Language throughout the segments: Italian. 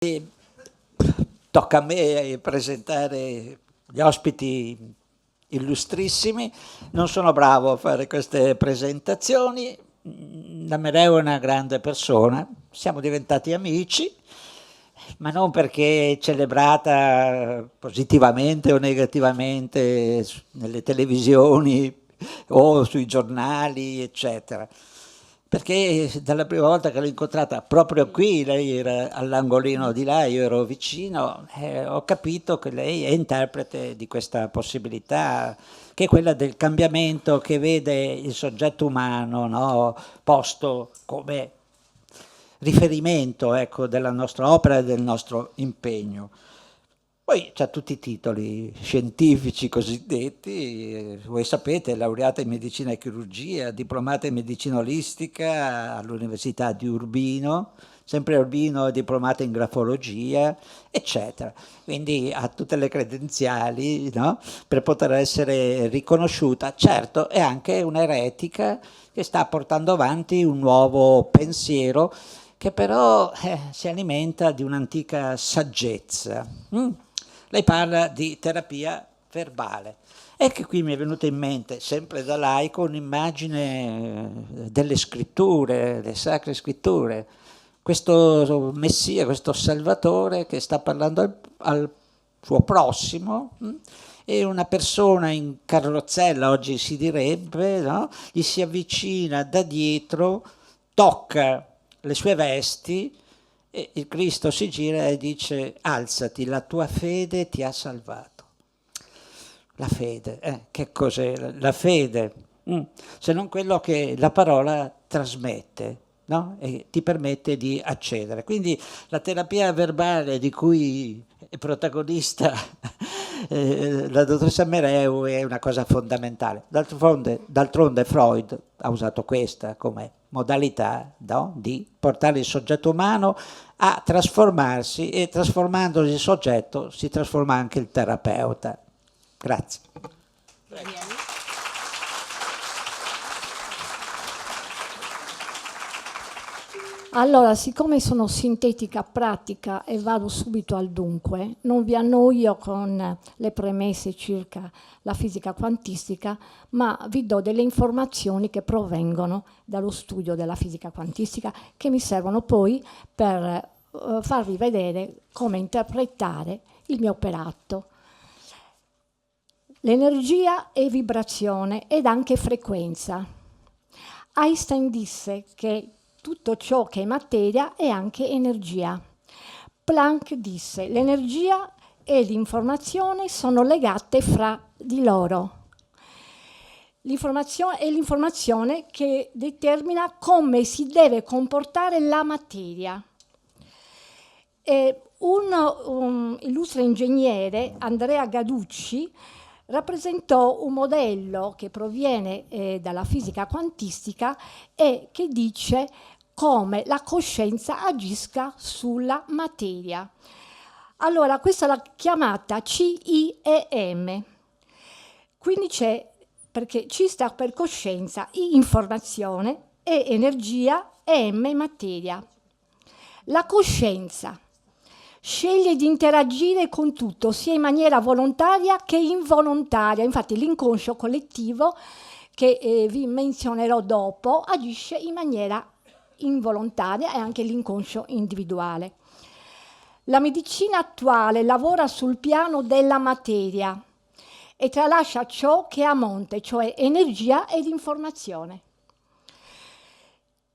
E tocca a me presentare gli ospiti illustrissimi. Non sono bravo a fare queste presentazioni. Damereo è una grande persona, siamo diventati amici, ma non perché è celebrata positivamente o negativamente nelle televisioni o sui giornali, eccetera. Perché dalla prima volta che l'ho incontrata proprio qui, lei era all'angolino di là, io ero vicino, ho capito che lei è interprete di questa possibilità, che è quella del cambiamento che vede il soggetto umano, no, posto come riferimento, ecco, della nostra opera e del nostro impegno. Poi c'ha tutti i titoli scientifici cosiddetti, voi sapete, laureata in medicina e chirurgia, diplomata in medicina olistica all'Università di Urbino, sempre a Urbino diplomata in grafologia, eccetera. Quindi ha tutte le credenziali, no? Per poter essere riconosciuta. Certo, è anche un'eretica che sta portando avanti un nuovo pensiero che però si alimenta di un'antica saggezza. Lei parla di terapia verbale. E che qui mi è venuta in mente, sempre da laico, un'immagine delle scritture, delle sacre scritture. Questo Messia, questo Salvatore che sta parlando al suo prossimo, e una persona in carrozzella, oggi si direbbe, no? Gli si avvicina da dietro, tocca le sue vesti e il Cristo si gira e dice: alzati, la tua fede ti ha salvato. La fede, che cos'è la fede? Se non quello che la parola trasmette, no? E ti permette di accedere. Quindi la terapia verbale di cui è protagonista la dottoressa Mereu è una cosa fondamentale. D'altronde Freud ha usato questa come modalità, no? Di portare il soggetto umano a trasformarsi, e trasformandosi il soggetto si trasforma anche il terapeuta. Grazie. Allora, siccome sono sintetica, pratica e vado subito al dunque, non vi annoio con le premesse circa la fisica quantistica, ma vi do delle informazioni che provengono dallo studio della fisica quantistica, che mi servono poi per farvi vedere come interpretare il mio operato. L'energia è vibrazione ed anche frequenza. Einstein disse che tutto ciò che è materia è anche energia. Planck disse: l'energia e l'informazione sono legate fra di loro. L'informazione è l'informazione che determina come si deve comportare la materia. Un illustre ingegnere, Andrea Gaducci, rappresentò un modello che proviene dalla fisica quantistica e che dice come la coscienza agisca sulla materia. Allora, questa è la chiamata CIEM. Quindi c'è, perché C sta per coscienza, I informazione, E energia, M materia. La coscienza sceglie di interagire con tutto, sia in maniera volontaria che involontaria. Infatti l'inconscio collettivo, che vi menzionerò dopo, agisce in maniera involontaria, e anche l'inconscio individuale. La medicina attuale lavora sul piano della materia e tralascia ciò che è a monte, cioè energia ed informazione.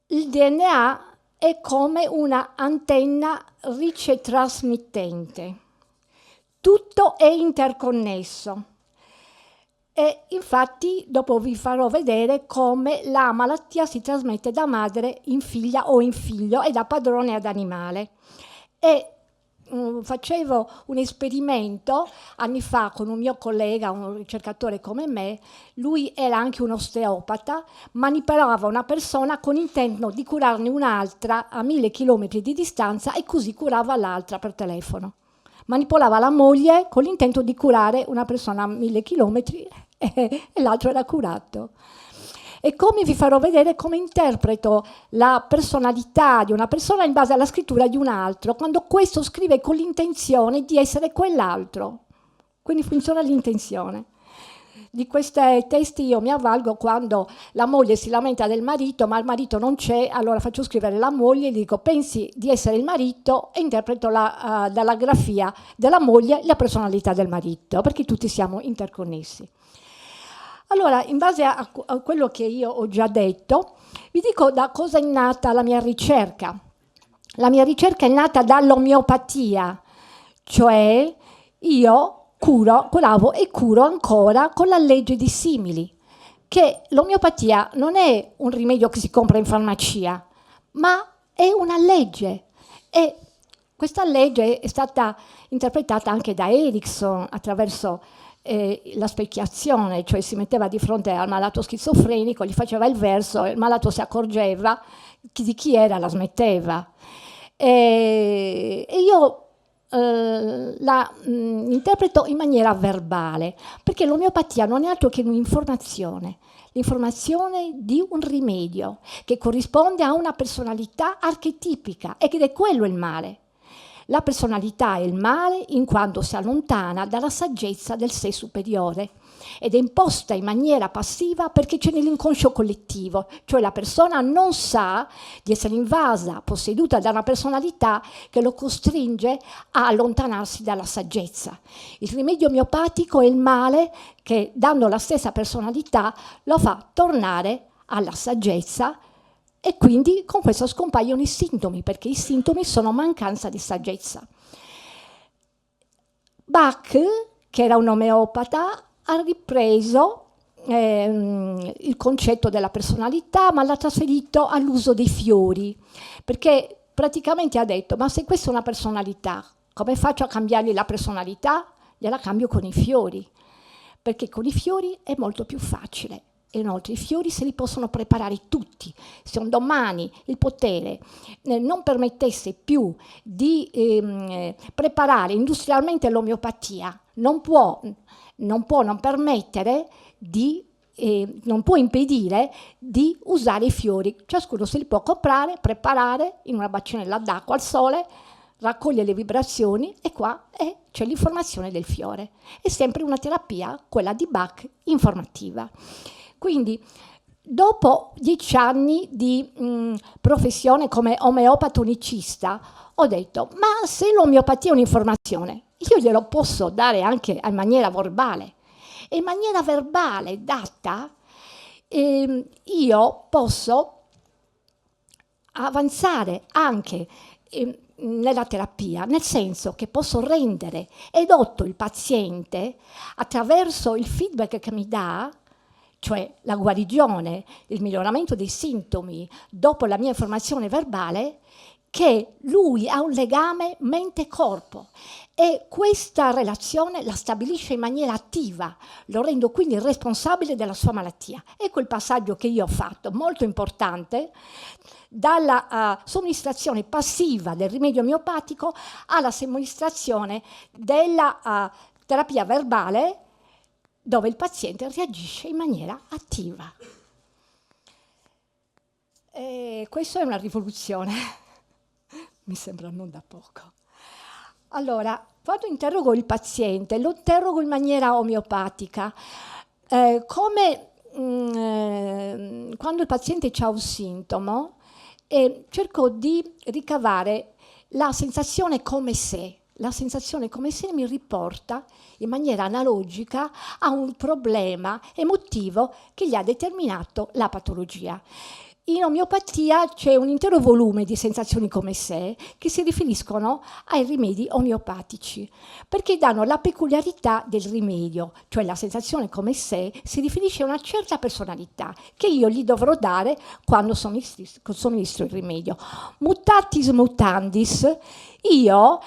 Il DNA è come una antenna ricetrasmittente. Tutto è interconnesso. E infatti dopo vi farò vedere come la malattia si trasmette da madre in figlia o in figlio e da padrone ad animale. E facevo un esperimento anni fa con un mio collega, un ricercatore come me. Lui era anche un osteopata, manipolava una persona con intento di curarne un'altra a 1000 chilometri di distanza e così curava l'altra per telefono. Manipolava la moglie con l'intento di curare una persona a 1000 chilometri e l'altro era curato. e come vi farò vedere come interpreto la personalità di una persona in base alla scrittura di un altro, quando questo scrive con l'intenzione di essere quell'altro. Quindi funziona l'intenzione. Di questi testi io mi avvalgo quando la moglie si lamenta del marito, ma il marito non c'è, allora faccio scrivere la moglie e gli dico pensi di essere il marito e interpreto dalla grafia della moglie la personalità del marito, perché tutti siamo interconnessi. Allora, in base a quello che io ho già detto, vi dico da cosa è nata la mia ricerca. La mia ricerca è nata dall'omeopatia, cioè io curavo e curo ancora con la legge di simili, che l'omeopatia non è un rimedio che si compra in farmacia, ma è una legge. E questa legge è stata interpretata anche da Erickson attraverso la specchiazione, cioè si metteva di fronte al malato schizofrenico, gli faceva il verso, il malato si accorgeva di chi era, la smetteva. E io la interpreto in maniera verbale, perché l'omeopatia non è altro che un'informazione, l'informazione di un rimedio che corrisponde a una personalità archetipica, ed è quello il male. La personalità è il male in quanto si allontana dalla saggezza del sé superiore ed è imposta in maniera passiva perché c'è nell'inconscio collettivo, cioè la persona non sa di essere invasa, posseduta da una personalità che lo costringe a allontanarsi dalla saggezza. Il rimedio omeopatico è il male che, dando la stessa personalità, lo fa tornare alla saggezza. E quindi con questo scompaiono i sintomi, perché i sintomi sono mancanza di saggezza. Bach, che era un omeopata, ha ripreso il concetto della personalità, ma l'ha trasferito all'uso dei fiori, perché praticamente ha detto, ma se questa è una personalità, come faccio a cambiargli la personalità? Gliela cambio con i fiori, perché con i fiori è molto più facile. E inoltre i fiori se li possono preparare tutti. Se un domani il potere non permettesse più di preparare industrialmente l'omeopatia, non può non permettere non può impedire di usare i fiori. Ciascuno se li può comprare, preparare in una bacinella d'acqua al sole, raccoglie le vibrazioni e qua c'è l'informazione del fiore. È sempre una terapia, quella di Bach, informativa. Quindi, dopo 10 anni di professione come omeopata unicista, ho detto, ma se l'omeopatia è un'informazione, io glielo posso dare anche in maniera verbale. E in maniera verbale data, io posso avanzare anche nella terapia, nel senso che posso rendere edotto il paziente attraverso il feedback che mi dà, cioè la guarigione, il miglioramento dei sintomi dopo la mia informazione verbale, che lui ha un legame mente-corpo e questa relazione la stabilisce in maniera attiva, lo rendo quindi responsabile della sua malattia. Ecco il passaggio che io ho fatto, molto importante, dalla somministrazione passiva del rimedio omeopatico alla somministrazione della terapia verbale, dove il paziente reagisce in maniera attiva. E questa è una rivoluzione, mi sembra non da poco. Allora, quando interrogo il paziente, lo interrogo in maniera omeopatica, come quando il paziente ha un sintomo, cerco di ricavare la sensazione come se. La sensazione come se mi riporta in maniera analogica a un problema emotivo che gli ha determinato la patologia. In omeopatia c'è un intero volume di sensazioni come se che si riferiscono ai rimedi omeopatici, perché danno la peculiarità del rimedio, cioè la sensazione come se si riferisce a una certa personalità che io gli dovrò dare quando somministro il rimedio. Mutatis mutandis, io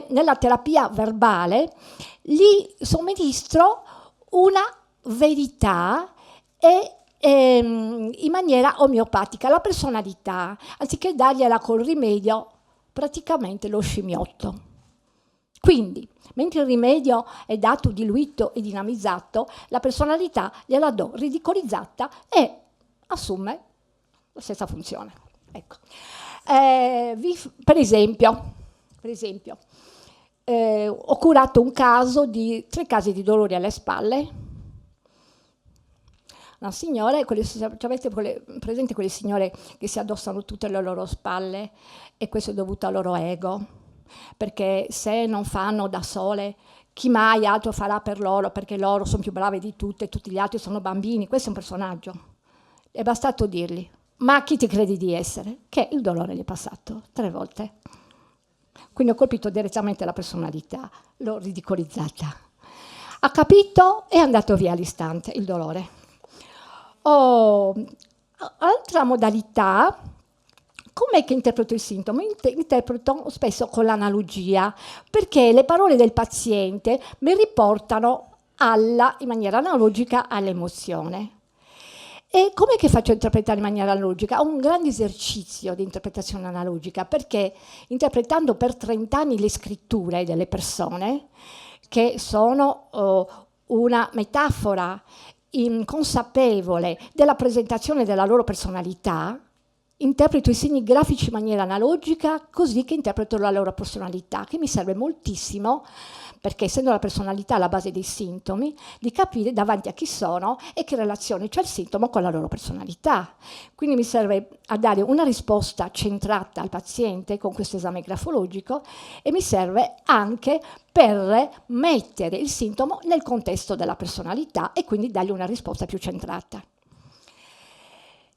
nella terapia verbale gli somministro una verità in maniera omeopatica. La personalità, anziché dargliela col rimedio, praticamente lo scimmiotto. Quindi, mentre il rimedio è dato, diluito e dinamizzato, la personalità gliela do ridicolizzata e assume la stessa funzione. Ecco. Per esempio, ho curato un caso di 3 casi di dolori alle spalle. Una signora, avete presente quelle signore che si addossano tutte le loro spalle, e questo è dovuto al loro ego, perché se non fanno da sole, chi mai altro farà per loro, perché loro sono più brave di tutte, tutti gli altri sono bambini. Questo è un personaggio. È bastato dirgli: ma chi ti credi di essere? Che il dolore gli è passato 3 volte. Quindi ho colpito direttamente la personalità, l'ho ridicolizzata. Ha capito e è andato via all'istante il dolore. Altra modalità, com'è che interpreto il sintomo? Interpreto spesso con l'analogia, perché le parole del paziente mi riportano in maniera analogica all'emozione. E com'è che faccio a interpretare in maniera analogica? Ho un grande esercizio di interpretazione analogica, perché interpretando per 30 anni le scritture delle persone, che sono una metafora inconsapevole della presentazione della loro personalità, interpreto i segni grafici in maniera analogica, così che interpreto la loro personalità, che mi serve moltissimo, perché essendo la personalità alla base dei sintomi, di capire davanti a chi sono e che relazione c'è il sintomo con la loro personalità. Quindi mi serve a dare una risposta centrata al paziente con questo esame grafologico, e mi serve anche per mettere il sintomo nel contesto della personalità e quindi dargli una risposta più centrata.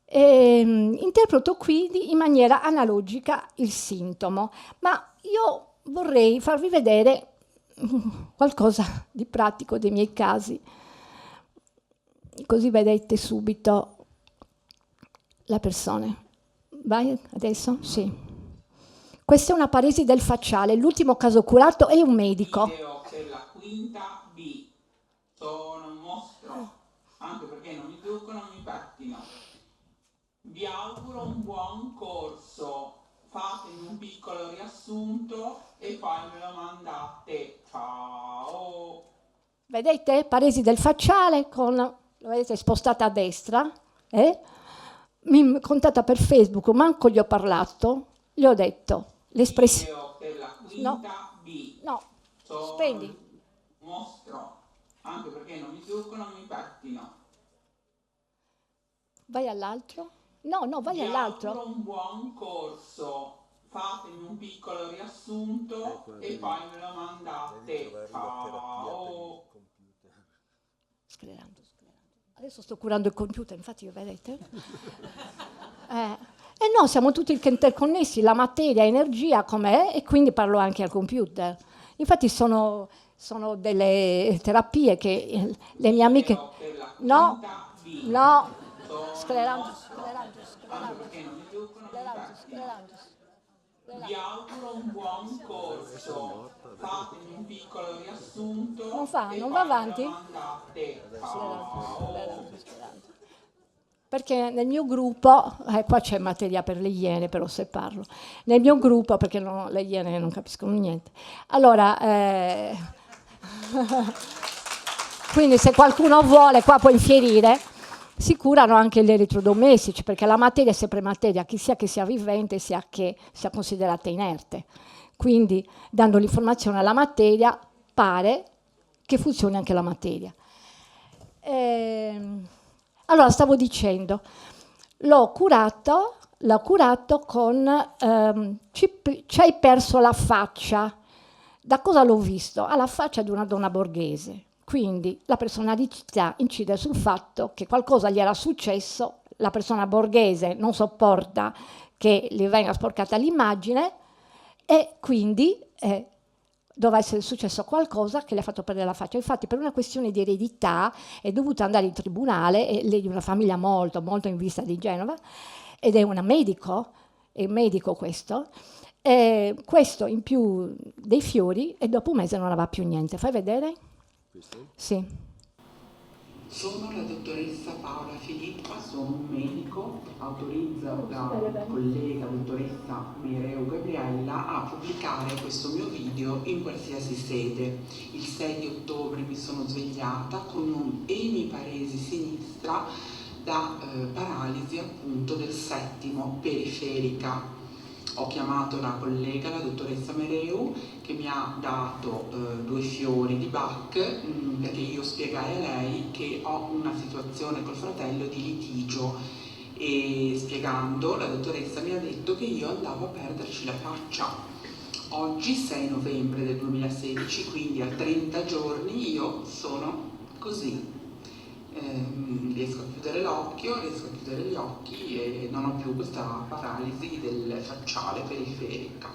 Interpreto quindi in maniera analogica il sintomo, ma io vorrei farvi vedere qualcosa di pratico dei miei casi, così vedete subito la persona. Vai adesso? Sì. Questa è una paresi del facciale, l'ultimo caso curato è un medico. Video della quinta B. Sono un mostro, anche perché non mi truccano, non mi pettino. Vi auguro un buon corso. Fatemi un piccolo riassunto e poi me lo mandate. Ciao! Vedete? Paresi del facciale, lo vedete spostata a destra. Mi contatta per Facebook, manco gli ho parlato, gli ho detto l'espressione. Video della quinta B. No, Sono spendi. un mostro, anche perché non mi truccano, non mi pettino. Vai all'altro. No, vai all'altro. Vi auguro un buon corso. Fatemi un piccolo riassunto e poi me lo mandate. Ciao! Sclerando. Adesso sto curando il computer, infatti, vedete? No, siamo tutti interconnessi, la materia, energia com'è, e quindi parlo anche al computer. Infatti sono delle terapie che le mie amiche... No, sclerando. Vi auguro un buon corso. Fatemi un piccolo riassunto. Non va avanti? Sclerando. Perché nel mio gruppo, qua c'è materia per le iene, però se parlo. Nel mio gruppo, perché le iene non capiscono niente. Allora, quindi se qualcuno vuole, qua può infierire. Si curano anche gli elettrodomestici, perché la materia è sempre materia, sia che sia vivente, sia che sia considerata inerte. Quindi, dando l'informazione alla materia, pare che funzioni anche la materia. Allora, stavo dicendo, l'ho curato con ci hai perso la faccia. Da cosa l'ho visto? Alla faccia di una donna borghese. Quindi la personalità incide sul fatto che qualcosa gli era successo, la persona borghese non sopporta che gli venga sporcata l'immagine, e quindi doveva essere successo qualcosa che le ha fatto perdere la faccia. Infatti, per una questione di eredità è dovuta andare in tribunale, e lei di una famiglia molto, molto in vista di Genova, ed è un medico questo, questo in più dei fiori, e dopo un mese non aveva più niente. Fai vedere? Sì. Sono la dottoressa Paola Filippa, sono un medico, autorizzo la collega dottoressa Mireu Gabriella a pubblicare questo mio video in qualsiasi sede. Il 6 di ottobre mi sono svegliata con un emiparesi sinistra da paralisi appunto del settimo periferica. Ho chiamato la collega, la dottoressa Mereu, che mi ha dato 2 fiori di Bach, perché io spiegai a lei che ho una situazione col fratello di litigio, e spiegando la dottoressa mi ha detto che io andavo a perderci la faccia. Oggi 6 novembre del 2016, quindi a 30 giorni io sono così. Riesco a chiudere l'occhio, riesco a chiudere gli occhi e non ho più questa paralisi del facciale periferica.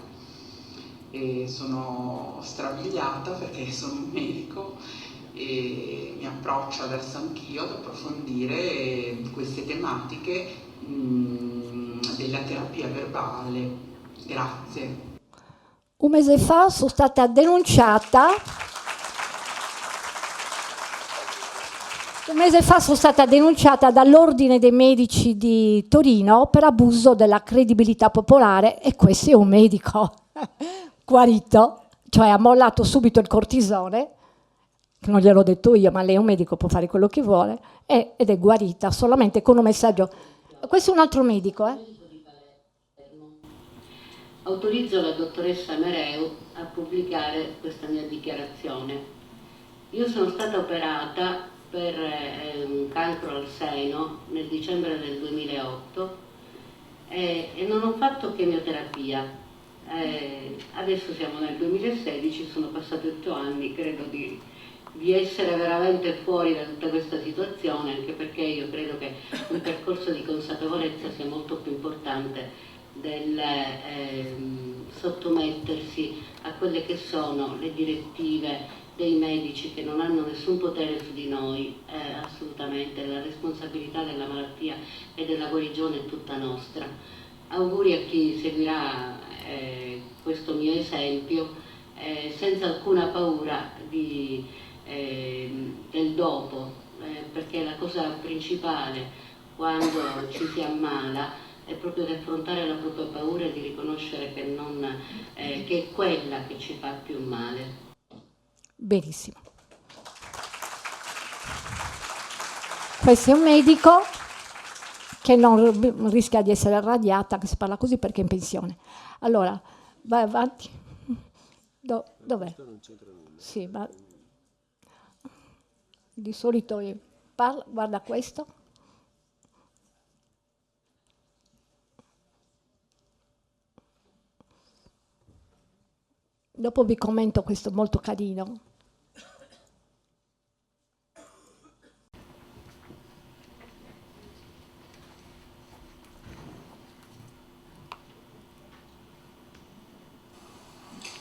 E sono strabiliata perché sono un medico e mi approccio adesso anch'io ad approfondire queste tematiche della terapia verbale. Grazie. Un mese fa sono stata denunciata. Un mese fa sono stata denunciata dall'Ordine dei Medici di Torino per abuso della credibilità popolare, e questo è un medico guarito, cioè ha mollato subito il cortisone, non gliel'ho detto io, ma lei è un medico, può fare quello che vuole, ed è guarita solamente con un messaggio. Questo è un altro medico, Autorizzo la dottoressa Mereu a pubblicare questa mia dichiarazione. Io sono stata operata per un cancro al seno nel dicembre del 2008 e non ho fatto chemioterapia. Adesso siamo nel 2016, sono passati 8 anni, credo di essere veramente fuori da tutta questa situazione, anche perché io credo che un percorso di consapevolezza sia molto più importante del sottomettersi a quelle che sono le direttive dei medici, che non hanno nessun potere su di noi, assolutamente. La responsabilità della malattia e della guarigione è tutta nostra. Auguri a chi seguirà questo mio esempio senza alcuna paura del dopo, perché la cosa principale quando ci si ammala è proprio di affrontare la propria paura e di riconoscere che è quella che ci fa più male. Benissimo. Questo è un medico che non rischia di essere irradiata, che si parla così perché è in pensione. Allora, vai avanti. Dov'è? Sì, ma di solito parla, guarda questo. Dopo vi commento questo molto carino.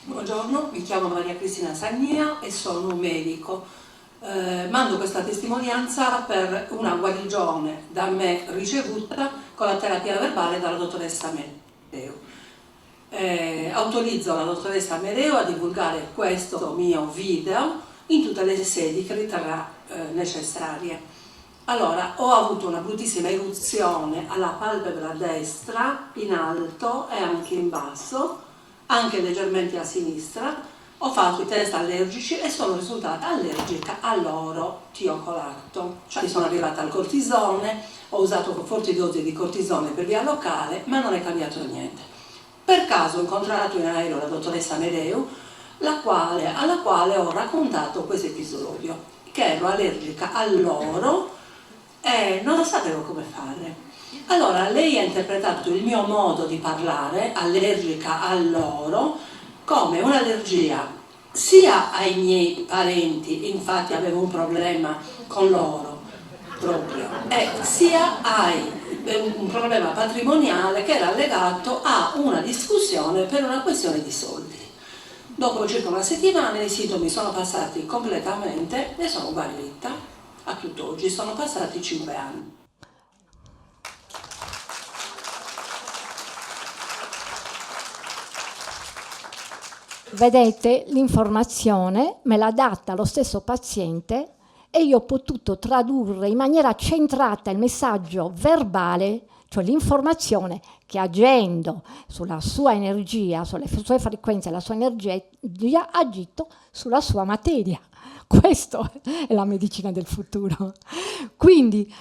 Buongiorno, mi chiamo Maria Cristina Sagnia e sono un medico. Mando questa testimonianza per una guarigione da me ricevuta con la terapia verbale dalla dottoressa Mereu. Autorizzo la dottoressa Mereu a divulgare questo mio video in tutte le sedi che riterrà necessarie. Allora, ho avuto una bruttissima eruzione alla palpebra destra, in alto e anche in basso, anche leggermente a sinistra. Ho fatto i test allergici e sono risultata allergica all'oro tiocolato. Cioè sono arrivata al cortisone, ho usato forti dosi di cortisone per via locale, ma non è cambiato niente. Per caso ho incontrato in aereo la dottoressa Mereu, alla quale ho raccontato questo episodio, che ero allergica all'oro e non sapevo come fare. Allora lei ha interpretato il mio modo di parlare, allergica all'oro, come un'allergia sia ai miei parenti, infatti avevo un problema con l'oro proprio, e sia un problema patrimoniale che era legato a una discussione per una questione di soldi. Dopo circa una settimana i sintomi sono passati completamente e sono guarita a tutt'oggi, sono passati 5 anni. Vedete, l'informazione me l'ha data lo stesso paziente e io ho potuto tradurre in maniera centrata il messaggio verbale, cioè l'informazione che agendo sulla sua energia, sulle sue frequenze, la sua energia ha agito sulla sua materia. Questa è la medicina del futuro. Quindi,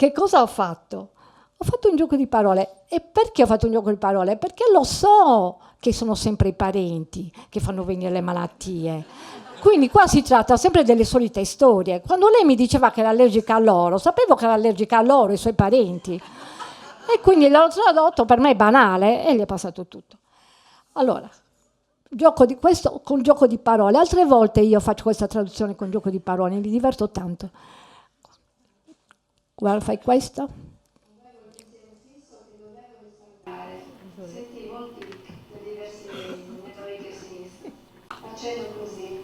che cosa ho fatto? Ho fatto un gioco di parole. E perché ho fatto un gioco di parole? Perché lo so che sono sempre i parenti che fanno venire le malattie. Quindi qua si tratta sempre delle solite storie. Quando lei mi diceva che era allergica a loro, sapevo che era allergica a loro, ai suoi parenti. E quindi l'ho tradotto, per me è banale, e gli è passato tutto. Allora, questo con gioco di parole. Altre volte io faccio questa traduzione con gioco di parole, mi diverto tanto. Guarda, fai questo. Sentivo un tic da diversi mesi nell'orecchio sinistro. Facendo così.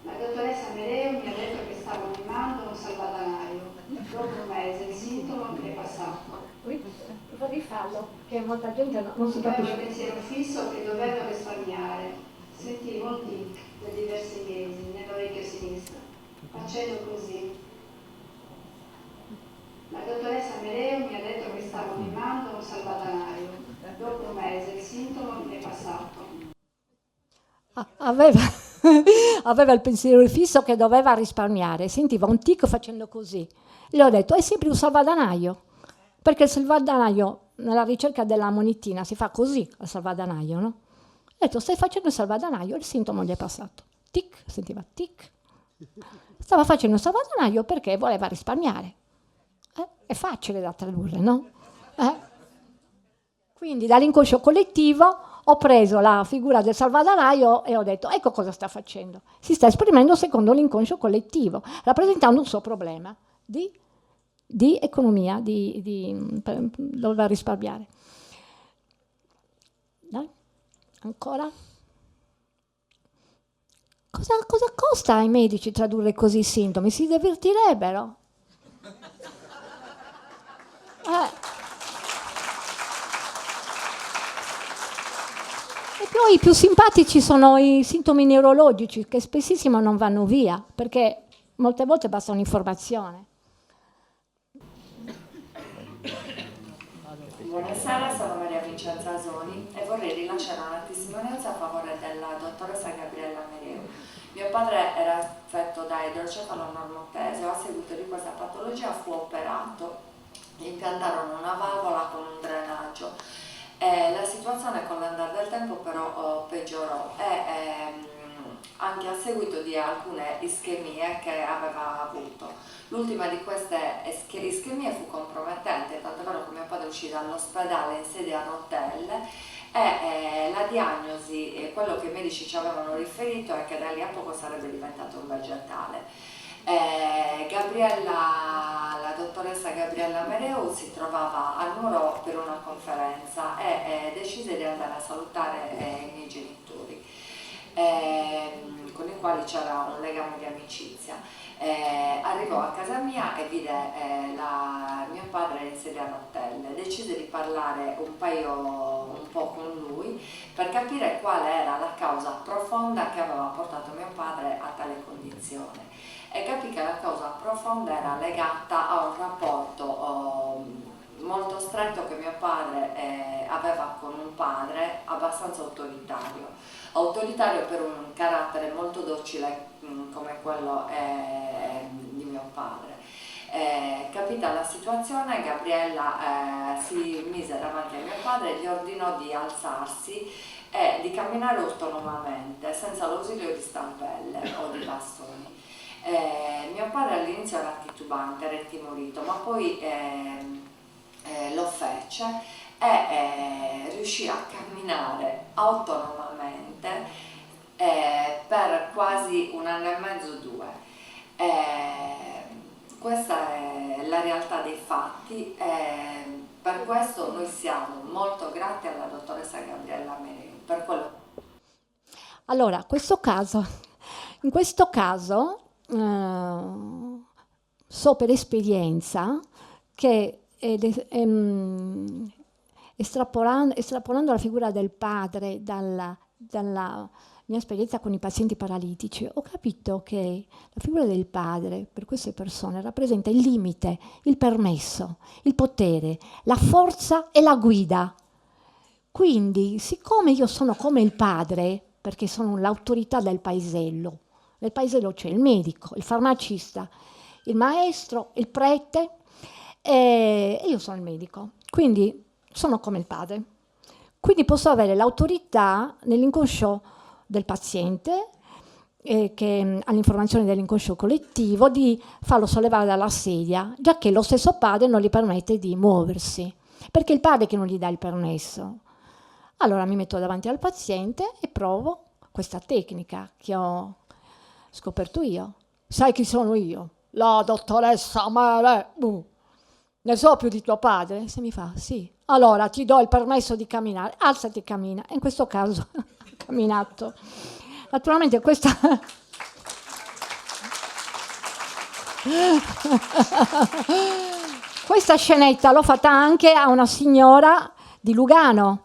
La dottoressa Mereu mi ha detto che stavo mimando un salvadanaio. Dopo un mese il sintomo mi è passato. Prova di farlo, che molta gente non si Avevo il capisce. pensiero fisso che dovevo risparmiare. Sentivo un tic da diversi mesi nell'orecchio sinistro. Facendo così. La dottoressa Mereu mi ha detto che stavo mimando un salvadanaio. Dopo un mese il sintomo mi è passato. Aveva il pensiero fisso che doveva risparmiare, sentiva un tic facendo così. Gli ho detto, è sempre un salvadanaio, perché il salvadanaio, nella ricerca della monetina, si fa così al salvadanaio, no? Ho detto, stai facendo il salvadanaio, il sintomo gli è passato. Tic, sentiva tic. Stava facendo il salvadanaio perché voleva risparmiare. È facile da tradurre, no? Quindi dall'inconscio collettivo ho preso la figura del salvadanaio e ho detto, ecco cosa sta facendo. Si sta esprimendo secondo l'inconscio collettivo, rappresentando un suo problema di economia, doveva risparmiare. Dai, ancora? Cosa costa ai medici tradurre così i sintomi? Si divertirebbero. E poi i più simpatici sono i sintomi neurologici, che spessissimo non vanno via, perché molte volte basta un'informazione. Buonasera, sono Maria Vincenza Asoni e vorrei rilasciare una testimonianza a favore della dottoressa Gabriella Mereu. Mio padre era affetto da idrocefalo normotesio, a seguito di questa patologia fu operato, gli impiantarono una valvola con un drenaggio. La situazione con l'andare del tempo però peggiorò e anche a seguito di alcune ischemie che aveva avuto. L'ultima di queste ischemie fu compromettente, tanto vero che mio padre uscì dall'ospedale in sedia a rotelle e la diagnosi, quello che i medici ci avevano riferito è che da lì a poco sarebbe diventato un vegetale. La dottoressa Gabriella Mereu si trovava a Nuoro per una conferenza e decise di andare a salutare i miei genitori, con i quali c'era un legame di amicizia. Arrivò a casa mia e vide mio padre in sedia a rotelle. Decise di parlare un po' con lui per capire qual era la causa profonda che aveva portato mio padre a tale condizione. E capì che la causa profonda era legata a un rapporto molto stretto che mio padre aveva con un padre abbastanza autoritario per un carattere molto docile come quello di mio padre. Capita la situazione, Gabriella si mise davanti a mio padre e gli ordinò di alzarsi e di camminare autonomamente senza l'ausilio di stampelle o di bastoni. Mio padre all'inizio era titubante, era intimorito, ma poi lo fece e riuscì a camminare autonomamente per quasi 1 anno e mezzo, 2. Questa è la realtà dei fatti e per questo noi siamo molto grati alla dottoressa Gabriella Mereu per quello. Allora, in questo caso so per esperienza che estrapolando la figura del padre dalla mia esperienza con i pazienti paralitici, ho capito che la figura del padre per queste persone rappresenta il limite, il permesso, il potere, la forza e la guida. Quindi, siccome io sono come il padre, perché sono l'autorità del paesello, nel paesello c'è il medico, il farmacista, il maestro, il prete, e io sono il medico, quindi sono come il padre. Quindi posso avere l'autorità nell'inconscio del paziente, che ha l'informazione dell'inconscio collettivo, di farlo sollevare dalla sedia, già che lo stesso padre non gli permette di muoversi, perché è il padre che non gli dà il permesso. Allora mi metto davanti al paziente e provo questa tecnica che ho scoperto io. Sai chi sono io? La dottoressa Mereu. Ne so più di tuo padre? Se mi fa, sì. Allora ti do il permesso di camminare. Alzati e cammina. E in questo caso ha camminato. Naturalmente questa... questa scenetta l'ho fatta anche a una signora di Lugano,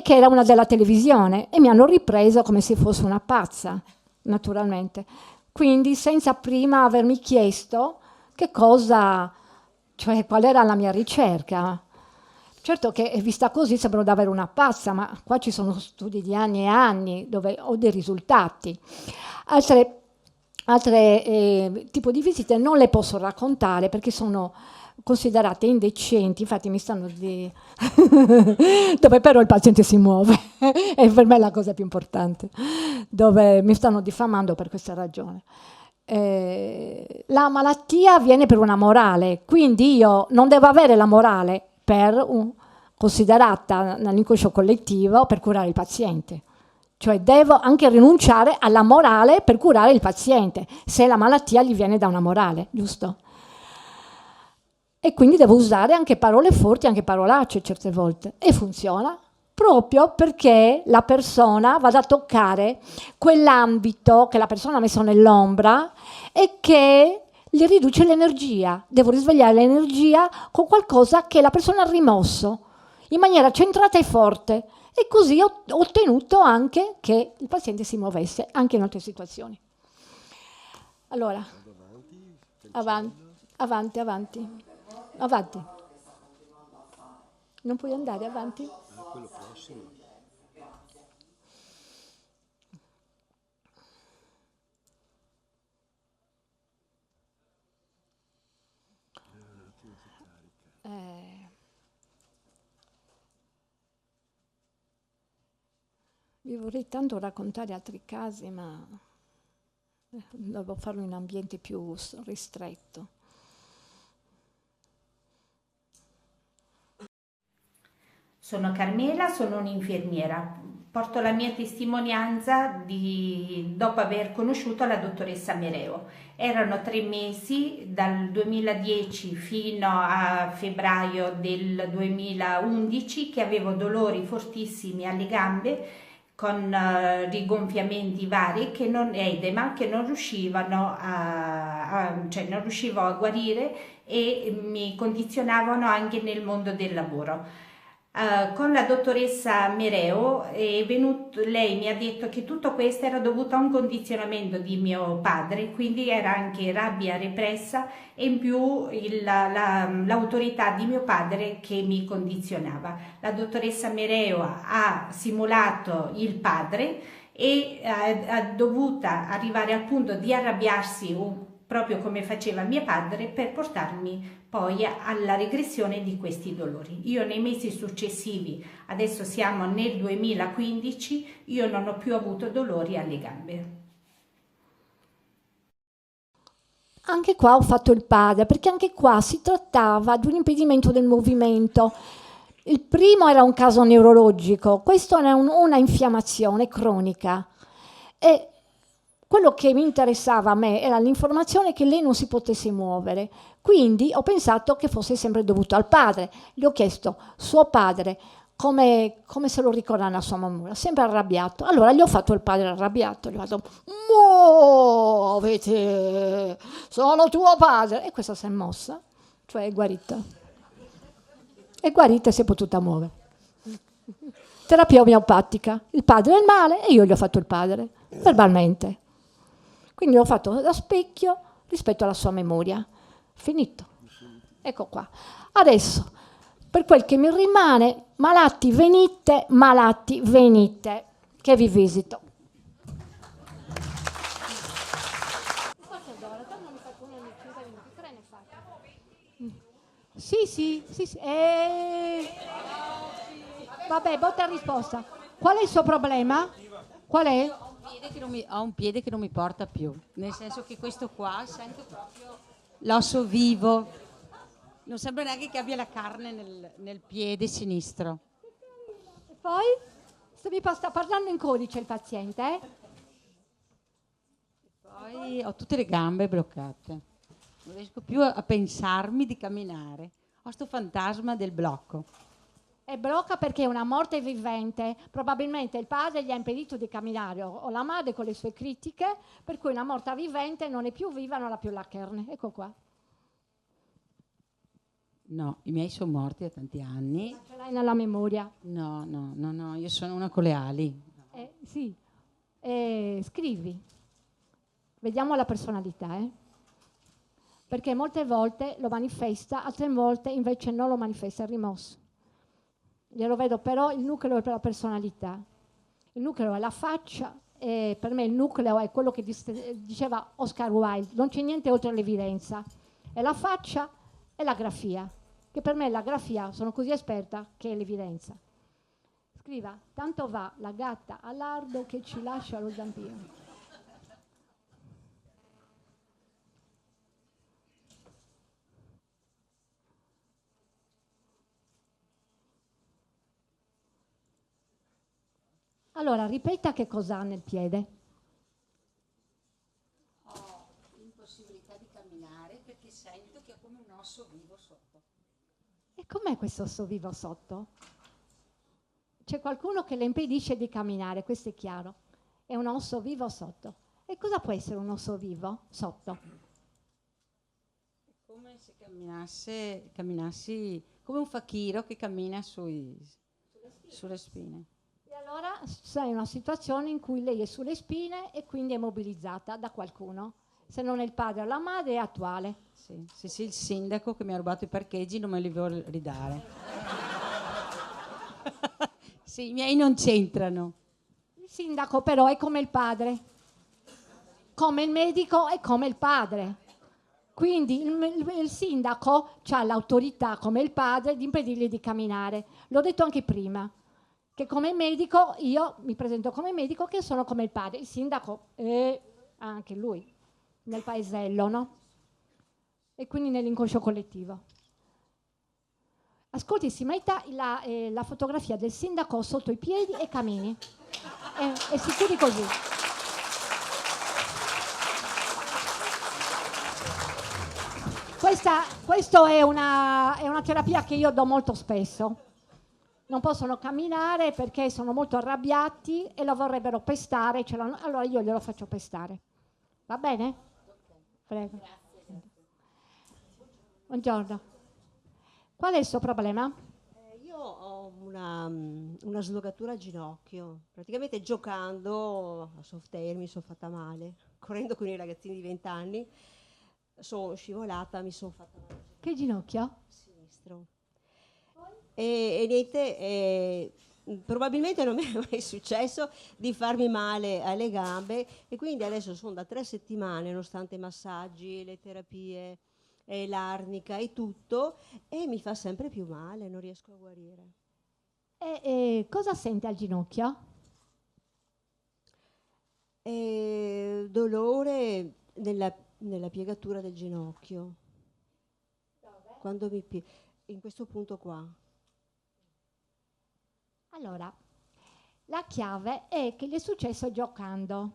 che era una della televisione, e mi hanno ripreso come se fosse una pazza, naturalmente. Quindi senza prima avermi chiesto che cosa, cioè qual era la mia ricerca. Certo che vista così sembro davvero una pazza, ma qua ci sono studi di anni e anni dove ho dei risultati. Altre tipo di visite non le posso raccontare perché sono considerate indecenti, infatti mi stanno di... dove però il paziente si muove, è per me la cosa più importante, dove mi stanno diffamando per questa ragione. La malattia viene per una morale, quindi io non devo avere la morale considerata nell'inconscio collettivo per curare il paziente. Cioè devo anche rinunciare alla morale per curare il paziente, se la malattia gli viene da una morale, giusto? E quindi devo usare anche parole forti, anche parolacce certe volte. E funziona proprio perché la persona vada a toccare quell'ambito che la persona ha messo nell'ombra e che gli riduce l'energia. Devo risvegliare l'energia con qualcosa che la persona ha rimosso, in maniera centrata e forte. E così ho ottenuto anche che il paziente si muovesse, anche in altre situazioni. Allora, avanti. Non puoi andare avanti? Quello prossimo. Vi vorrei tanto raccontare altri casi, ma devo farlo in un ambiente più ristretto. Sono Carmela, sono un'infermiera. Porto la mia testimonianza dopo aver conosciuto la dottoressa Mereu. Erano 3 mesi, dal 2010 fino a febbraio del 2011, che avevo dolori fortissimi alle gambe, con rigonfiamenti vari, edema, che non riuscivano cioè non riuscivo a guarire e mi condizionavano anche nel mondo del lavoro. Con la dottoressa Mereu lei mi ha detto che tutto questo era dovuto a un condizionamento di mio padre, quindi era anche rabbia repressa e in più l'autorità di mio padre che mi condizionava. La dottoressa Mereu ha simulato il padre e ha dovuto arrivare al punto di arrabbiarsi proprio come faceva mio padre, per portarmi poi alla regressione di questi dolori. Io nei mesi successivi, adesso siamo nel 2015, io non ho più avuto dolori alle gambe. Anche qua ho fatto il padre, perché anche qua si trattava di un impedimento del movimento. Il primo era un caso neurologico, questo era una infiammazione cronica. E quello che mi interessava a me era l'informazione che lei non si potesse muovere. Quindi ho pensato che fosse sempre dovuto al padre. Gli ho chiesto, suo padre, come se lo ricorda nella sua memoria, sempre arrabbiato. Allora gli ho fatto il padre arrabbiato, gli ho fatto, muoviti, sono tuo padre. E questa si è mossa, cioè è guarita. È guarita e si è potuta muovere. Terapia omeopatica. Il padre è il male e io gli ho fatto il padre, verbalmente. Quindi l'ho fatto da specchio rispetto alla sua memoria. Finito. Ecco qua. Adesso, per quel che mi rimane, malati venite, che vi visito. Sì. Vabbè, botta risposta. Qual è il suo problema? Qual è? Ho un piede che non mi porta più, nel senso che questo qua sento proprio l'osso vivo, non sembra neanche che abbia la carne nel piede sinistro. E poi? Sta parlando in codice il paziente, eh? Poi ho tutte le gambe bloccate, non riesco più a pensarmi di camminare, ho sto fantasma del blocco. E blocca perché è una morte vivente. Probabilmente il padre gli ha impedito di camminare o la madre con le sue critiche, per cui una morta vivente non è più viva, non ha più la carne. Ecco qua. No, i miei sono morti da tanti anni. Ce l'hai nella memoria? No, io sono una con le ali. Sì. Scrivi. Vediamo la personalità, perché molte volte lo manifesta, altre volte invece non lo manifesta, è rimosso. Glielo vedo, però il nucleo è per la personalità. Il nucleo è la faccia, e per me il nucleo è quello che diceva Oscar Wilde, non c'è niente oltre l'evidenza. È la faccia e la grafia, che per me la grafia, sono così esperta, che è l'evidenza. Scriva, tanto va la gatta a lardo che ci lascia lo zampino. Allora, ripeta che cosa ha nel piede. Ho l'impossibilità di camminare perché sento che ho come un osso vivo sotto. E com'è questo osso vivo sotto? C'è qualcuno che le impedisce di camminare, questo è chiaro. È un osso vivo sotto. E cosa può essere un osso vivo sotto? È come se camminassi come un fakiro che cammina sulle spine. E allora sei in una situazione in cui lei è sulle spine e quindi è mobilizzata da qualcuno. Se non è il padre o la madre, è attuale. Sì, il sindaco che mi ha rubato i parcheggi non me li vuole ridare. Sì, i miei non c'entrano. Il sindaco però è come il padre, come il medico è come il padre. Quindi il sindaco ha l'autorità come il padre di impedirgli di camminare. L'ho detto anche prima, che come medico io mi presento come medico che sono come il padre. Il sindaco è anche lui nel paesello, no? E quindi nell'inconscio collettivo. Ascolti, si metta la fotografia del sindaco sotto i piedi e cammini. E si chiudi così. Questa è una terapia che io do molto spesso. Non possono camminare perché sono molto arrabbiati e lo vorrebbero pestare, allora io glielo faccio pestare. Va bene? Prego. Buongiorno. Qual è il suo problema? Io ho una slogatura al ginocchio. Praticamente giocando a soft air mi sono fatta male. Correndo con i ragazzini di 20 anni sono scivolata, mi sono fatta male. Che ginocchio? Sinistro. E niente, probabilmente non mi è mai successo di farmi male alle gambe e quindi adesso sono da 3 settimane, nonostante i massaggi, le terapie, l'arnica e tutto, e mi fa sempre più male, non riesco a guarire. E cosa sente al ginocchio? Dolore nella piegatura del ginocchio. Dove? Quando in questo punto qua. Allora, la chiave è che gli è successo giocando.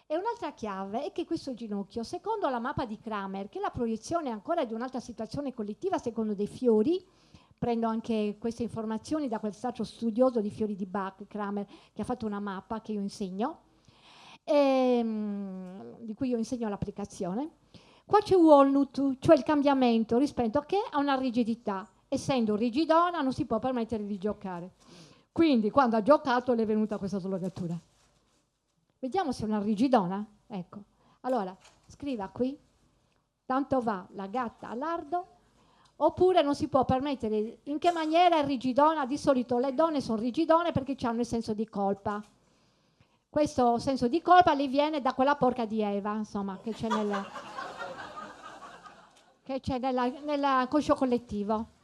E un'altra chiave è che questo ginocchio, secondo la mappa di Kramer, che è la proiezione ancora di un'altra situazione collettiva secondo dei fiori, prendo anche queste informazioni da quel saggio studioso di fiori di Bach, Kramer, che ha fatto una mappa che io insegno, di cui io insegno l'applicazione. Qua c'è walnut, cioè il cambiamento rispetto a che a una rigidità. Essendo rigidona non si può permettere di giocare. Quindi quando ha giocato le è venuta questa slogatura. Vediamo se è una rigidona. Ecco. Allora, scriva qui. Tanto va la gatta a lardo. Oppure non si può permettere. In che maniera è rigidona? Di solito le donne sono rigidone perché hanno il senso di colpa. Questo senso di colpa le viene da quella porca di Eva, insomma, che c'è nel... che c'è nel conscio collettivo.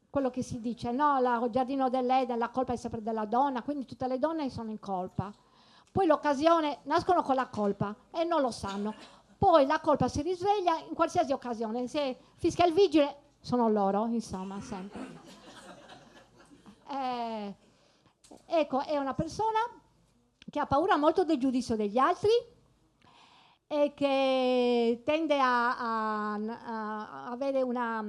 Quello che si dice, no, il giardino dell'Eden, la colpa è sempre della donna, quindi tutte le donne sono in colpa. Poi l'occasione, nascono con la colpa e non lo sanno. Poi la colpa si risveglia in qualsiasi occasione, se fischia il vigile sono loro, insomma, sempre. Ecco, è una persona che ha paura molto del giudizio degli altri e che tende a avere una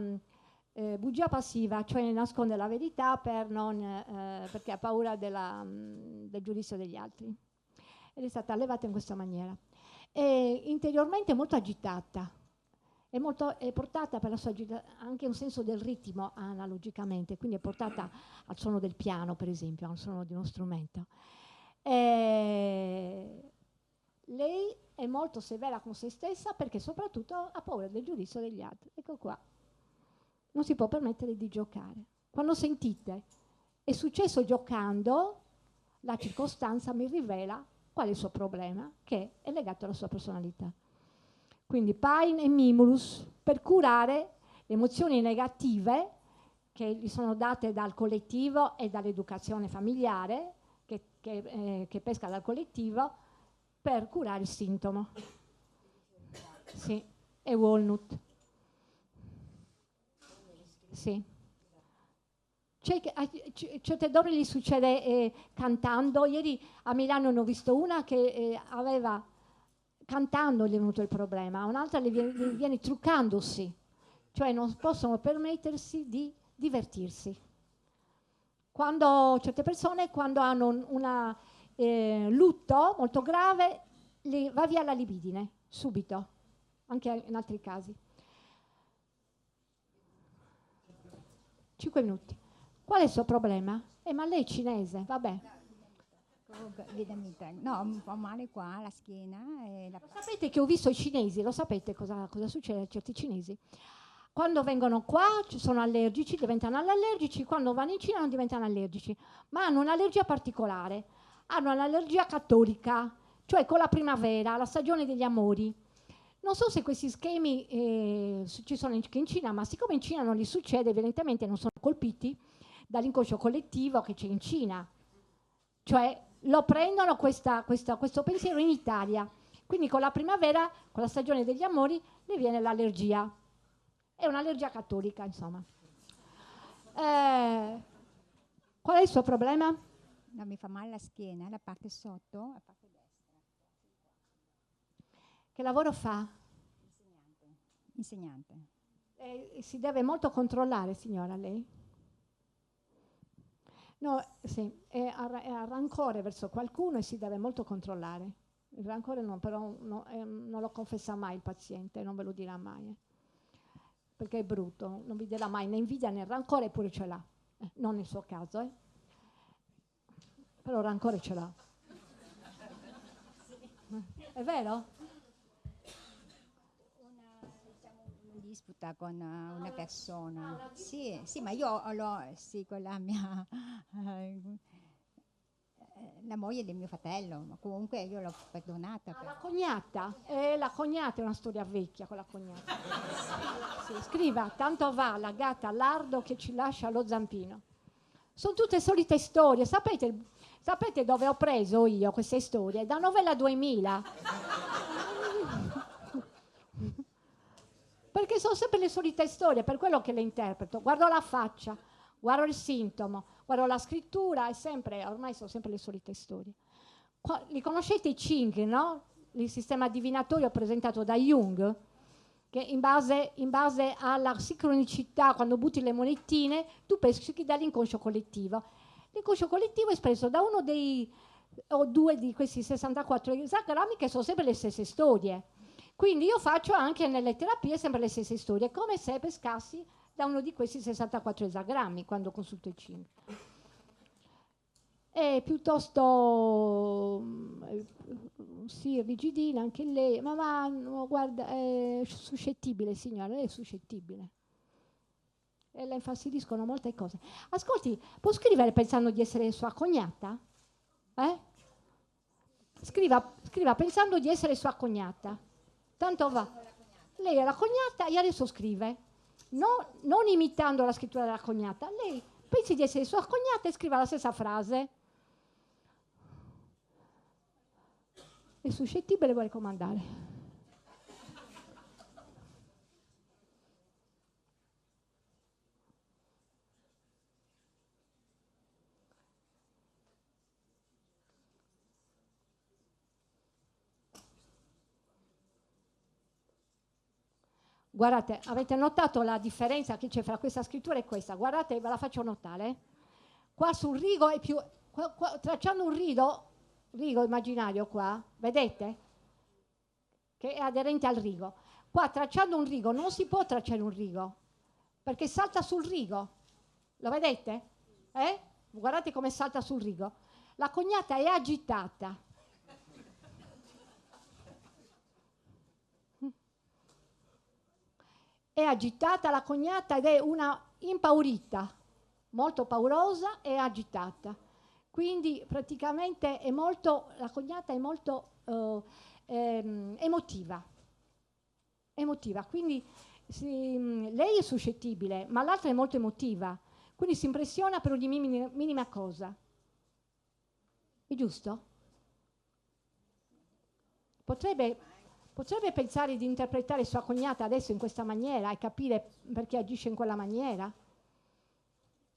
bugia passiva, cioè nasconde la verità perché ha paura del giudizio degli altri. Ed è stata allevata in questa maniera. È interiormente molto agitata, è portata per la sua anche un senso del ritmo analogicamente, quindi è portata al suono del piano, per esempio, al suono di uno strumento. Lei è molto severa con se stessa perché soprattutto ha paura del giudizio degli altri. Ecco qua. Non si può permettere di giocare. Quando sentite è successo giocando, la circostanza mi rivela qual è il suo problema, che è legato alla sua personalità. Quindi pain e mimulus, per curare le emozioni negative che gli sono date dal collettivo e dall'educazione familiare, che pesca dal collettivo, per curare il sintomo. Sì, e walnut. Sì. Certe donne gli succede cantando. Ieri a Milano ne ho visto una che aveva cantando gli è venuto il problema, un'altra le viene truccandosi, cioè non possono permettersi di divertirsi. Certe persone quando hanno un lutto molto grave va via la libidine subito, anche in altri casi. 5 minuti. Qual è il suo problema? Ma lei è cinese, vabbè. No, un po' male qua, la schiena. Lo sapete che ho visto i cinesi, lo sapete cosa succede a certi cinesi? Quando vengono qua sono allergici, diventano allergici, quando vanno in Cina non diventano allergici, ma hanno un'allergia particolare, hanno un'allergia cattolica, cioè con la primavera, la stagione degli amori. Non so se questi schemi ci sono anche in Cina, ma siccome in Cina non gli succede, evidentemente non sono colpiti dall'inconscio collettivo che c'è in Cina. Cioè lo prendono questo pensiero in Italia. Quindi con la primavera, con la stagione degli amori, le viene l'allergia. È un'allergia cattolica, insomma. Qual è il suo problema? No, mi fa male la schiena, la parte sotto, la parte destra. Che lavoro fa? Insegnante. Si deve molto controllare, signora, lei? No, sì, ha rancore verso qualcuno e si deve molto controllare. Il rancore non lo confessa mai il paziente, non ve lo dirà mai. Perché è brutto, non vi dirà mai né invidia né rancore, eppure ce l'ha. Non nel suo caso, però rancore ce l'ha. È vero? Una disputa con una persona. Sì, ma io con la mia la moglie del mio fratello, ma comunque io l'ho perdonata. La cognata? La cognata è una storia vecchia con la cognata. Sì, scriva, tanto va la gatta all'ardo che ci lascia lo zampino. Sono tutte solite storie. Sapete dove ho preso io queste storie? Da Novella 2000. Perché sono sempre le solite storie, per quello che le interpreto. Guardo la faccia, guardo il sintomo, guardo la scrittura, ormai sono sempre le solite storie. Li conoscete i Ching, no? Il sistema divinatorio presentato da Jung, che in base alla sincronicità, quando butti le monetine, tu peschi dall'inconscio collettivo. L'inconscio collettivo è espresso da uno o due di questi 64 esagrammi che sono sempre le stesse storie. Quindi io faccio anche nelle terapie sempre le stesse storie, come se pescassi da uno di questi 64 esagrammi quando consulto il Ching. È piuttosto sì, rigidina anche lei, ma no, guarda, è suscettibile, signora, lei è suscettibile. E la infastidiscono molte cose. Ascolti, può scrivere pensando di essere sua cognata? Scriva pensando di essere sua cognata. Tanto va. Lei è la cognata e adesso scrive, non imitando la scrittura della cognata. Lei pensi di essere sua cognata e scrive la stessa frase. È suscettibile, vuole comandare. Guardate, avete notato la differenza che c'è fra questa scrittura e questa? Guardate, ve la faccio notare. Qua sul rigo è più... tracciando un rigo immaginario qua, vedete? Che è aderente al rigo. Qua tracciando un rigo non si può tracciare un rigo, perché salta sul rigo. Lo vedete? Guardate come salta sul rigo. La cognata è agitata. È agitata la cognata ed è una impaurita, molto paurosa e agitata. Quindi praticamente la cognata è molto emotiva. Quindi lei è suscettibile, ma l'altra è molto emotiva. Quindi si impressiona per ogni minima cosa. È giusto? Potrebbe pensare di interpretare sua cognata adesso in questa maniera e capire perché agisce in quella maniera?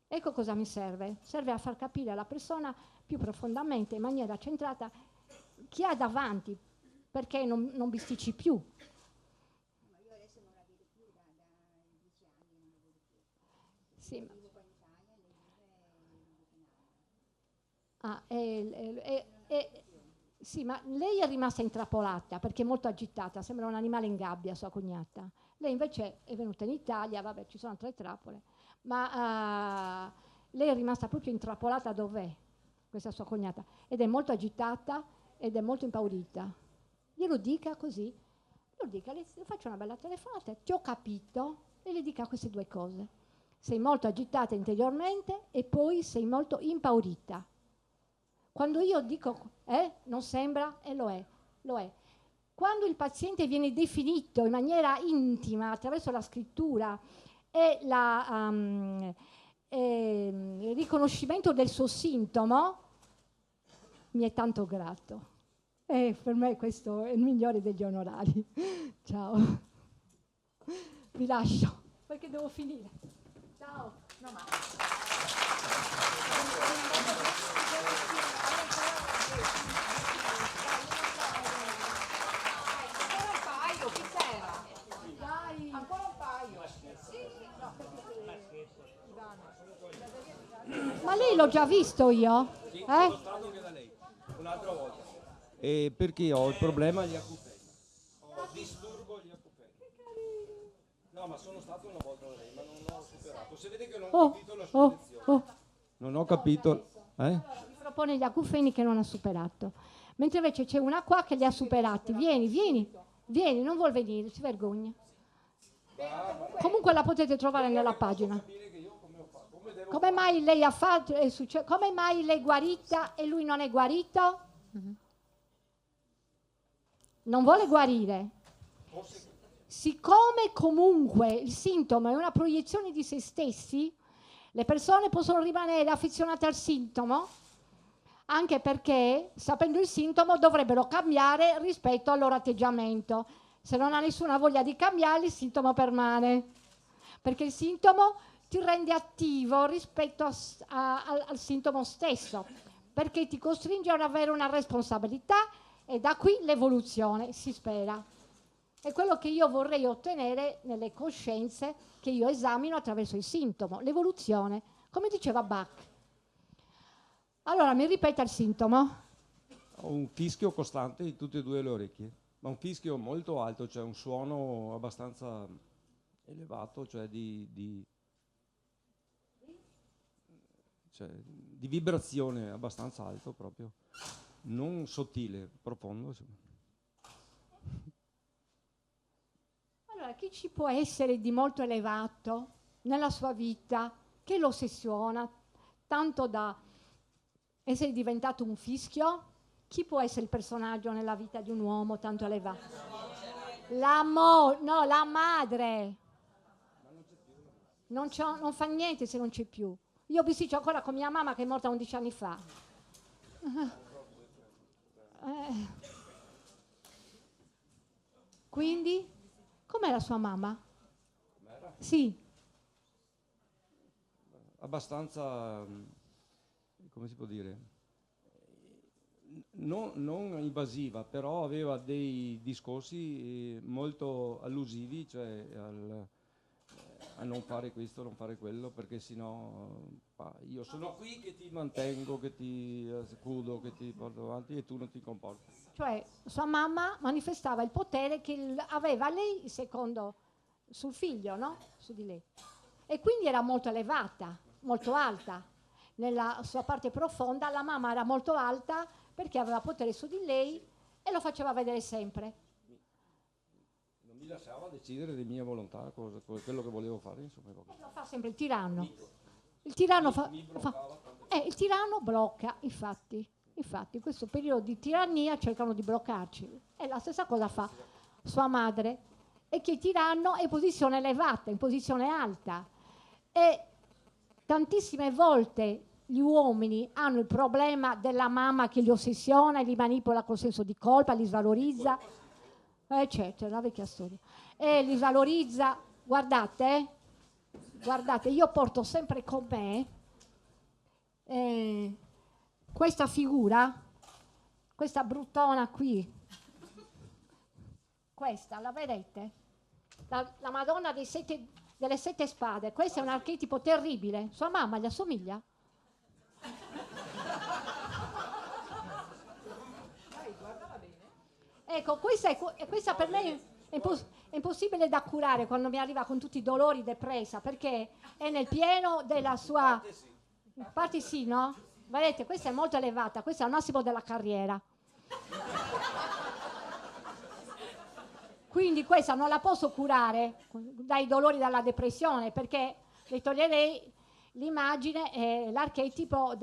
Ecco cosa mi serve. Serve a far capire alla persona più profondamente, in maniera centrata, chi ha davanti, perché non bisticci più. Ma io adesso non la vedo più da 10 anni, non la vedo più. Sì. Vivo qua in Italia, lei vive in sì, ma lei è rimasta intrappolata perché è molto agitata, sembra un animale in gabbia sua cognata. Lei invece è venuta in Italia, vabbè, ci sono altre trappole, ma lei è rimasta proprio intrappolata dov'è questa sua cognata ed è molto agitata ed è molto impaurita. Glielo dica così, le faccio una bella telefonata, ti ho capito, e le dica queste due cose. Sei molto agitata interiormente e poi sei molto impaurita. Quando io dico non sembra, e lo è. Quando il paziente viene definito in maniera intima attraverso la scrittura e il riconoscimento del suo sintomo, mi è tanto grato. E per me questo è il migliore degli onorari. Ciao. Vi lascio perché devo finire. Ciao. No, ma... Ma lei l'ho già visto io? Sì, sono stato anche da lei, un'altra volta. E perché ho il problema agli acufeni. Ho disturbo agli acufeni. No, ma sono stato una volta da lei, ma non ho superato. Se vede che non ho capito la sua lezione. Non ho capito. Mi propone gli acufeni che non ha superato. Mentre invece c'è una qua che li ha superati. Vieni, non vuol venire, si vergogna. Comunque la potete trovare nella pagina. Come mai lei ha fatto? Come mai lei è guarita e lui non è guarito? Non vuole guarire. Siccome comunque il sintomo è una proiezione di se stessi, le persone possono rimanere affezionate al sintomo, anche perché, sapendo il sintomo, dovrebbero cambiare rispetto al loro atteggiamento. Se non ha nessuna voglia di cambiare, il sintomo permane, perché il sintomo ti rende attivo rispetto al sintomo stesso, perché ti costringe ad avere una responsabilità e da qui l'evoluzione, si spera. È quello che io vorrei ottenere nelle coscienze che io esamino attraverso il sintomo, l'evoluzione, come diceva Bach. Allora, mi ripeta il sintomo? Ho un fischio costante di tutte e due le orecchie, ma un fischio molto alto, cioè un suono abbastanza elevato, cioè di vibrazione abbastanza alto proprio, non sottile, profondo. Allora, chi ci può essere di molto elevato nella sua vita che lo ossessiona tanto da essere diventato un fischio? Chi può essere il personaggio nella vita di un uomo tanto elevato? No, la madre. Non fa niente se non c'è più. Io bisticcio ancora con mia mamma che è morta 11 anni fa. Quindi, com'è la sua mamma? Com'era? Sì. Abbastanza, come si può dire, non invasiva, però aveva dei discorsi molto allusivi, cioè a non fare questo, non fare quello, perché sennò io sono qui che ti mantengo, che ti scudo, che ti porto avanti e tu non ti comporti. Cioè, sua mamma manifestava il potere che aveva lei, secondo, sul figlio, no? Su di lei. E quindi era molto elevata, molto alta. Nella sua parte profonda la mamma era molto alta perché aveva potere su di lei e lo faceva vedere sempre. Non mi lasciava decidere di mia volontà, quello che volevo fare, insomma. Lo fa sempre il tiranno. Il tiranno il tiranno blocca, infatti, in questo periodo di tirannia cercano di bloccarci. E la stessa cosa fa sua madre. E che il tiranno è in posizione elevata, in posizione alta. E tantissime volte gli uomini hanno il problema della mamma che li ossessiona e li manipola col senso di colpa, li svalorizza. Certo, è una vecchia storia. E li svalorizza. Guardate, io porto sempre con me questa figura, questa bruttona qui. Questa, la vedete? La Madonna delle sette spade. Questo è un archetipo terribile. Sua mamma gli assomiglia? Ecco, questa per me è impossibile da curare quando mi arriva con tutti i dolori, depressa, perché è nel pieno della sua... Infatti sì, no? Vedete, questa è molto elevata, questa è al massimo della carriera. Quindi questa non la posso curare dai dolori dalla depressione, perché le toglierei l'immagine e l'archetipo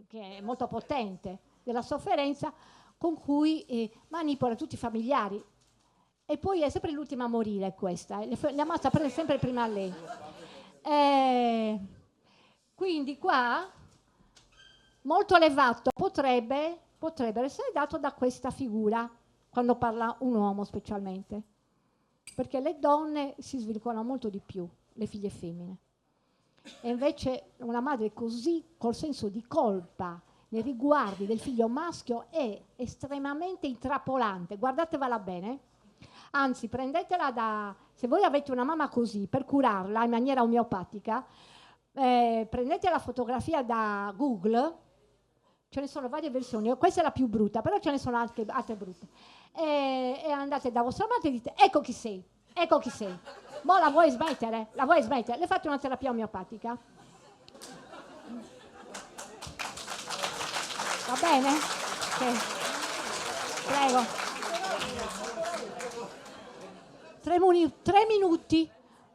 che è molto potente, della sofferenza con cui manipola tutti i familiari. E poi è sempre l'ultima a morire questa, le ammazza sempre prima a lei. Quindi qua, molto elevato, potrebbe essere dato da questa figura, quando parla un uomo specialmente, perché le donne si sviluppano molto di più, le figlie femmine. E invece una madre così, col senso di colpa nei riguardi del figlio maschio, è estremamente intrappolante. Guardatevela bene. Anzi, prendetela se voi avete una mamma così, per curarla in maniera omeopatica, prendete la fotografia da Google, ce ne sono varie versioni, questa è la più brutta, però ce ne sono altre brutte. E andate da vostra madre e dite: ecco chi sei. Boh, la vuoi smettere? Le fate una terapia omeopatica. Va bene? Okay. Prego. 3 minuti.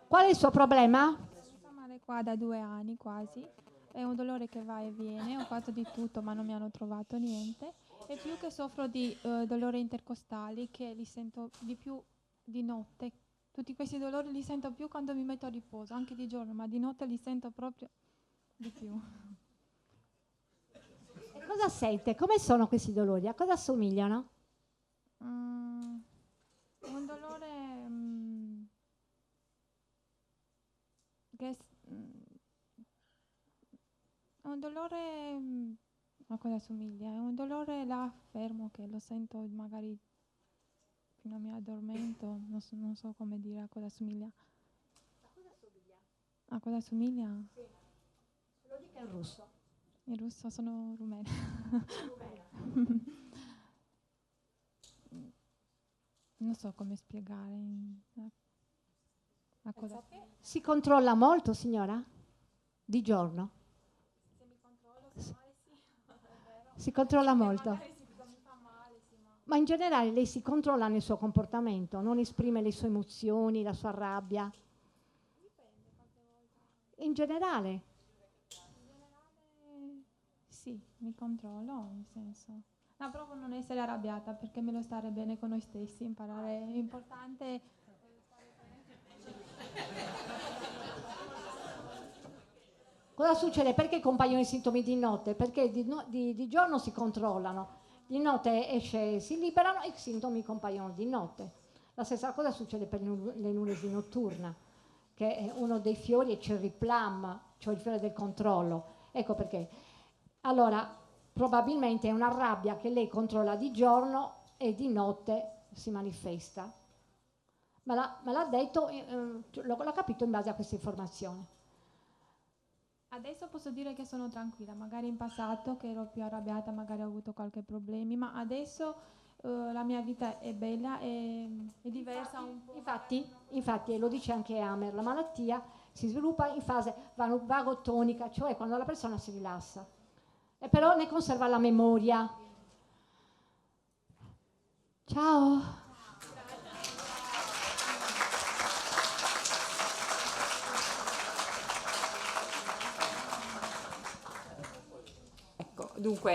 Qual è il suo problema? Sto male qua da 2 anni quasi. È un dolore che va e viene, ho fatto di tutto ma non mi hanno trovato niente. E più che soffro di dolori intercostali, che li sento di più di notte. Tutti questi dolori li sento più quando mi metto a riposo, anche di giorno, ma di notte li sento proprio di più. E cosa sente? Come sono questi dolori? A cosa assomigliano? Un dolore che un dolore a cosa assomiglia? È un dolore là fermo che lo sento magari fino a mi addormento, non so come dire a cosa assomiglia. A cosa assomiglia? Sì. Lo dica in russo. In russo sono rumena. Non so come spiegare. A cosa. Si controlla molto, signora? Di giorno? Se mi controllo, se male sì. Si controlla molto. Magari mi fa male, sì, Ma in generale lei si controlla nel suo comportamento, non esprime le sue emozioni, la sua rabbia? Dipende quante volte. In generale? In generale sì, mi controllo, nel senso. No, provo a non essere arrabbiata perché è meglio stare bene con noi stessi, imparare. È importante. Cosa succede? Perché compaiono i sintomi di notte? Perché di giorno si controllano, di notte si liberano e i sintomi compaiono di notte. La stessa cosa succede per l'enuresia notturna, che è uno dei fiori, è cherry plum, cioè il fiore del controllo. Ecco perché. Allora, probabilmente è una rabbia che lei controlla di giorno e di notte si manifesta. Me l'ha detto, l'ho capito in base a queste informazioni. Adesso posso dire che sono tranquilla, magari in passato che ero più arrabbiata, magari ho avuto qualche problema, ma adesso la mia vita è bella e è diversa un po'. Infatti, e lo dice anche Amer, la malattia si sviluppa in fase vagotonica, cioè quando la persona si rilassa, e però ne conserva la memoria. Ciao! Dunque